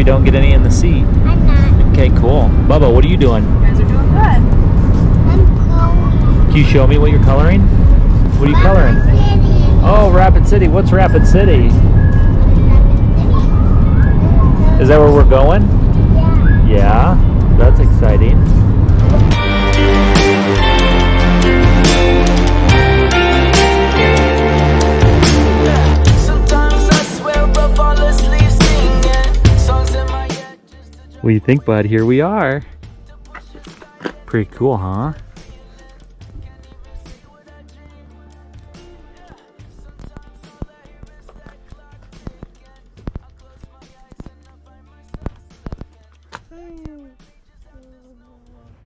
don't get any in the seat. I'm not. Okay, cool. Bubba, what are you doing? You guys are doing good. I'm going. Can you show me what you're coloring? What are you coloring? Oh, Rapid City. What's Rapid City? Is that where we're going? Yeah. Yeah, that's exciting. What do you think, bud? Here we are. Pretty cool, huh?